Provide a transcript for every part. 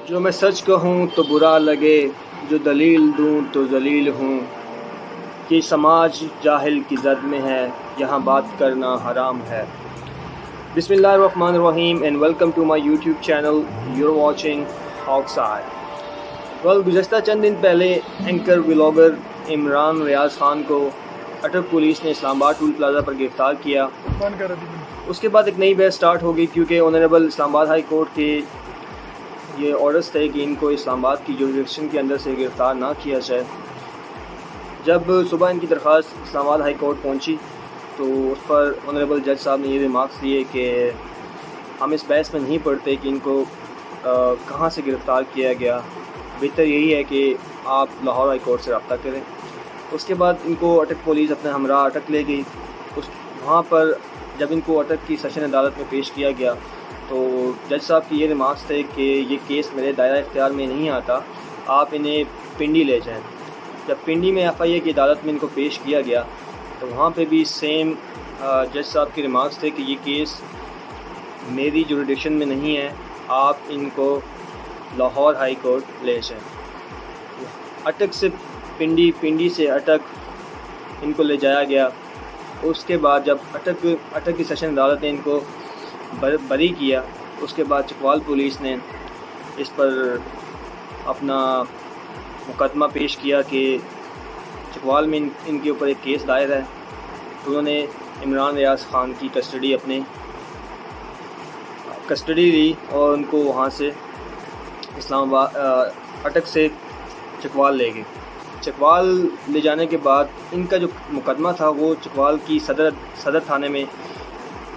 جو میں سچ کہوں تو برا لگے، جو دلیل دوں تو ذلیل ہوں، کہ سماج جاہل کی زد میں ہے، یہاں بات کرنا حرام ہے۔ بسم اللہ الرحمن الرحیم and welcome to my YouTube channel, you are watching Hawks Eye. گزشتہ چند دن پہلے اینکر ولاگر عمران ریاض خان کو اٹک پولیس نے اسلام آباد ٹول پلازا پر گرفتار کیا۔ اس کے بعد ایک نئی بحث سٹارٹ ہو گئی، کیونکہ آنریبل اسلام آباد ہائی کورٹ کے یہ آرڈرز تھے کہ ان کو اسلام آباد کی جوریڈکشن کے اندر سے گرفتار نہ کیا جائے۔ جب صبح ان کی درخواست اسلام آباد ہائی کورٹ پہنچی تو اس پر آنریبل جج صاحب نے یہ ریمارکس دیے کہ ہم اس بحث میں نہیں پڑھتے کہ ان کو کہاں سے گرفتار کیا گیا، بہتر یہی ہے کہ آپ لاہور ہائی کورٹ سے رابطہ کریں۔ اس کے بعد ان کو اٹک پولیس اپنے ہمراہ اٹک لے گئی۔ وہاں پر جب ان کو اٹک کی سیشن عدالت میں پیش کیا گیا تو جج صاحب کی یہ ریمارکس تھے کہ یہ کیس میرے دائرہ اختیار میں نہیں آتا، آپ انہیں پنڈی لے جائیں۔ جب پنڈی میں ایف آئی اے کی عدالت میں ان کو پیش کیا گیا تو وہاں پہ بھی سیم جج صاحب کی ریمارکس تھے کہ یہ کیس میری جوریڈکشن میں نہیں ہے، آپ ان کو لاہور ہائی کورٹ لے جائیں۔ اٹک سے پنڈی، پنڈی سے اٹک ان کو لے جایا گیا۔ اس کے بعد جب اٹک کی سیشن عدالت نے ان کو بری کیا، اس کے بعد چکوال پولیس نے اس پر اپنا مقدمہ پیش کیا کہ چکوال میں ان کے اوپر ایک کیس دائر ہے۔ تو انہوں نے عمران ریاض خان کی کسٹڈی لی اور ان کو وہاں سے اسلام آباد اٹک سے چکوال لے گئے۔ چکوال لے جانے کے بعد ان کا جو مقدمہ تھا وہ چکوال کی صدر تھانے میں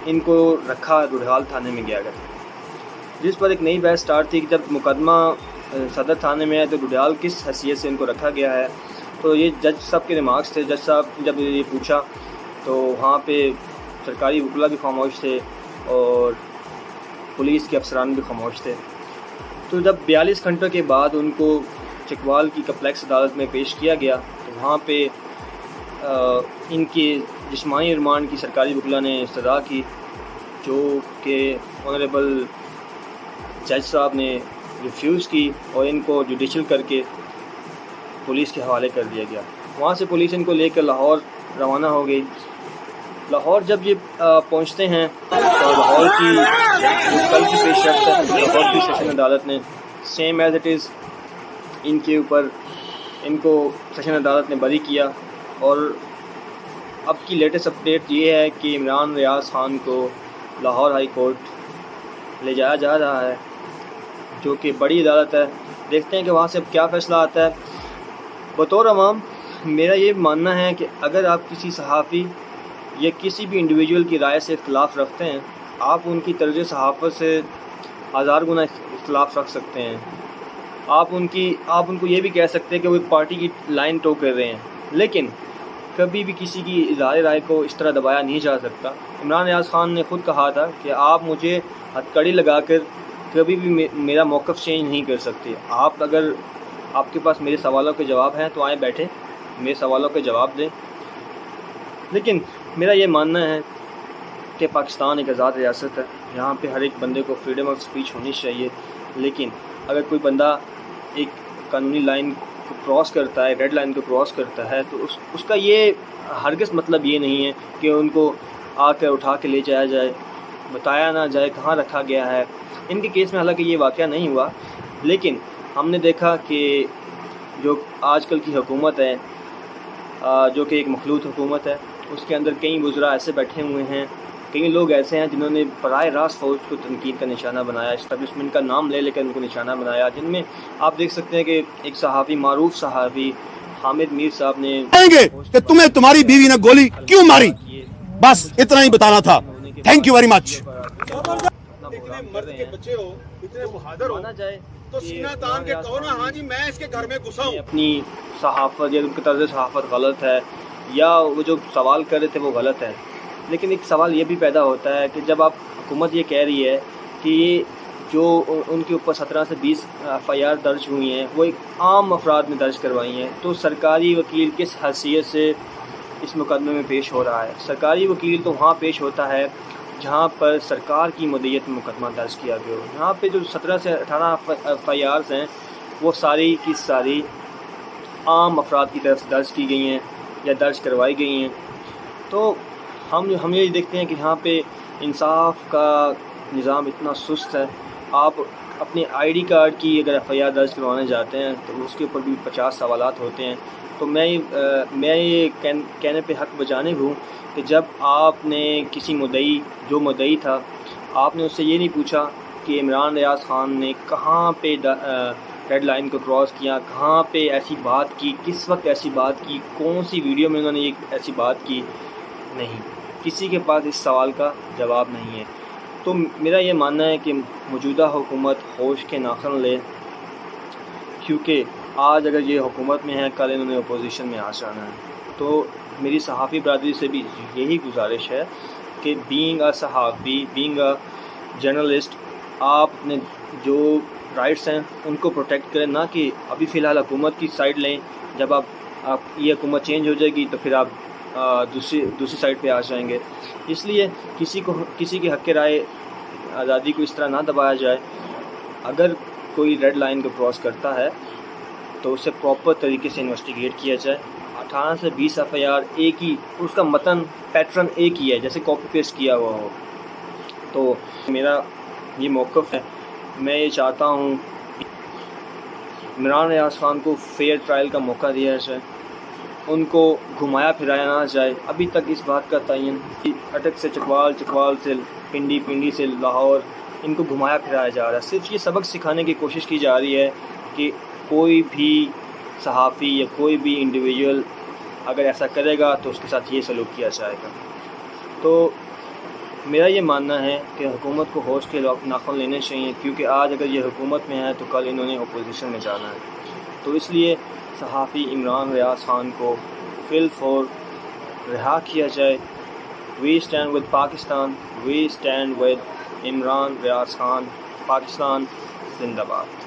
ان کو رکھا، ڈڈھال تھانے میں گیا تھا، جس پر ایک نئی بحث سٹارٹ تھی کہ جب مقدمہ صدر تھانے میں ہے تو ڈڈھال کس حیثیت سے ان کو رکھا گیا ہے۔ تو یہ جج صاحب کے ریمارکس تھے۔ جج صاحب جب یہ پوچھا تو وہاں پہ سرکاری وکلا بھی خاموش تھے اور پولیس کے افسران بھی خاموش تھے۔ تو جب 42 گھنٹوں کے بعد ان کو چکوال کی کمپلیکس عدالت میں پیش کیا گیا تو وہاں پہ ان کی جسمانی ریمانڈ کی سرکاری وکلا نے استدعا کی، جو کہ آنریبل جج صاحب نے ریفیوز کی اور ان کو جوڈیشل کر کے پولیس کے حوالے کر دیا گیا۔ وہاں سے پولیس ان کو لے کر لاہور روانہ ہو گئی۔ لاہور جب یہ پہنچتے ہیں تو لاہور کی کل کی پیش رفت ہے، لاہور کی سیشن عدالت نے سیم ایز اٹ از ان کے اوپر ان کو سیشن عدالت نے بری کیا۔ اور اب کی لیٹسٹ اپڈیٹ یہ ہے کہ عمران ریاض خان کو لاہور ہائی کورٹ لے جایا جا رہا ہے، جو کہ بڑی عدالت ہے۔ دیکھتے ہیں کہ وہاں سے اب کیا فیصلہ آتا ہے۔ بطور عوام میرا یہ ماننا ہے کہ اگر آپ کسی صحافی یا کسی بھی انڈیویجول کی رائے سے اختلاف رکھتے ہیں، آپ ان کی طرز صحافت سے ہزار گنا اختلاف رکھ سکتے ہیں۔ آپ ان کو یہ بھی کہہ سکتے ہیں کہ وہ ایک پارٹی کی لائن ٹو کر رہے ہیں، لیکن کبھی بھی کسی کی اظہار رائے کو اس طرح دبایا نہیں جا سکتا۔ عمران ریاض خان نے خود کہا تھا کہ آپ مجھے ہتھکڑی لگا کر کبھی بھی میرا موقف چینج نہیں کر سکتے۔ اگر آپ کے پاس میرے سوالوں کے جواب ہیں تو آئیں بیٹھیں، میرے سوالوں کے جواب دیں۔ لیکن میرا یہ ماننا ہے کہ پاکستان ایک آزاد ریاست ہے، یہاں پہ ہر ایک بندے کو فریڈم آف اسپیچ ہونی چاہیے، لیکن اگر کوئی بندہ ایک قانونی لائن کو کراس کرتا ہے، ریڈ لائن کو کراس کرتا ہے، تو اس کا یہ ہرگز مطلب یہ نہیں ہے کہ ان کو آ کر اٹھا کے لے جایا جائے، بتایا نہ جائے کہاں رکھا گیا ہے۔ ان کے کیس میں حالانکہ یہ واقعہ نہیں ہوا، لیکن ہم نے دیکھا کہ جو آج کل کی حکومت ہے، جو کہ ایک مخلوط حکومت ہے، اس کے اندر کئی وزراء ایسے بیٹھے ہوئے ہیں، کئی لوگ ایسے ہیں جنہوں نے براہ راست فوج کو تنقید کا نشانہ بنایا، اسٹیبلشمنٹ کا نام لے کر ان کو نشانہ بنایا، جن میں آپ دیکھ سکتے ہیں کہ ایک صحافی، معروف صحافی حامد میر صاحب نے کہ تمہیں تمہاری بیوی نے گولی کیوں ماری، بس اتنا ہی بتانا تھا۔ Thank you very much. اپنی صحافت یا ان کی طرز صحافت غلط ہے یا وہ جو سوال کر رہے تھے وہ غلط ہے، لیکن ایک سوال یہ بھی پیدا ہوتا ہے کہ جب آپ حکومت یہ کہہ رہی ہے کہ جو ان کے اوپر 17 سے 20 ایف آئی آر درج ہوئی ہیں وہ ایک عام افراد نے درج کروائی ہیں، تو سرکاری وکیل کس حیثیت سے اس مقدمے میں پیش ہو رہا ہے؟ سرکاری وکیل تو وہاں پیش ہوتا ہے جہاں پر سرکار کی مدعیت میں مقدمہ درج کیا گیا ہو. یہاں پہ جو 17 سے 18 FIRs ہیں وہ ساری کی ساری عام افراد کی طرف سے درج کی گئی ہیں یا درج کروائی گئی ہیں. تو ہم یہ دیکھتے ہیں کہ یہاں پہ انصاف کا نظام اتنا سست ہے. آپ اپنے ID کارڈ کی اگر FIR درج کروانے جاتے ہیں تو اس کے اوپر بھی 50 سوالات ہوتے ہیں. تو میں یہ کہنے پہ حق بجانب ہوں کہ جب آپ نے کسی جو مدعی تھا آپ نے اس سے یہ نہیں پوچھا کہ عمران ریاض خان نے کہاں پہ ریڈ لائن کو کراس کیا, کہاں پہ ایسی بات کی, کس وقت ایسی بات کی, کون سی ویڈیو میں انہوں نے یہ ایسی بات کی, نہیں, کسی کے پاس اس سوال کا جواب نہیں ہے. تو میرا یہ ماننا ہے کہ موجودہ حکومت ہوش کے ناخن لے, کیونکہ آج اگر یہ حکومت میں ہے کل انہوں نے اپوزیشن میں آ جانا ہے. تو میری صحافی برادری سے بھی یہی گزارش ہے کہ بینگ اے صحافی, بینگ اے جرنلسٹ, آپ نے جو رائٹس ہیں ان کو پروٹیکٹ کریں, نہ کہ ابھی فی الحال حکومت کی سائڈ لیں. جب آپ یہ حکومت چینج ہو جائے گی تو پھر آپ دوسری سائڈ پہ آ جائیں گے. اس لیے کسی کے حق رائے آزادی کو اس طرح نہ دبایا جائے. اگر کوئی ریڈ لائن کو کراس کرتا ہے تو اسے پراپر طریقے سے انویسٹیگیٹ کیا جائے. 18 سے 20 FIR ایک ہی, اس کا متن پیٹرن ایک ہی ہے, جیسے کاپی پیسٹ کیا ہوا ہو. تو میرا یہ موقف ہے, میں یہ چاہتا ہوں عمران ریاض خان کو فیئر ٹرائل کا موقع دیا جائے, ان کو گھمایا پھرایا نہ جائے. ابھی تک اس بات کا تعین اٹک سے چکوال, چکوال سے پنڈی, پنڈی سے لاہور, ان کو گھمایا پھرایا جا رہا ہے. صرف یہ سبق سکھانے کی کوشش کی جا رہی ہے کہ کوئی بھی صحافی یا کوئی بھی انڈیویجول اگر ایسا کرے گا تو اس کے ساتھ یہ سلوک کیا جائے گا. تو میرا یہ ماننا ہے کہ حکومت کو ہوش کے ناخن لینے چاہیے, کیونکہ آج اگر یہ حکومت میں ہے تو کل انہوں نے اپوزیشن میں جانا ہے. تو اس لیے صحافی عمران ریاض خان کو فی الفور رہا کیا جائے. We stand with Pakistan, we stand with Imran Riaz Khan. Pakistan زندہ باد.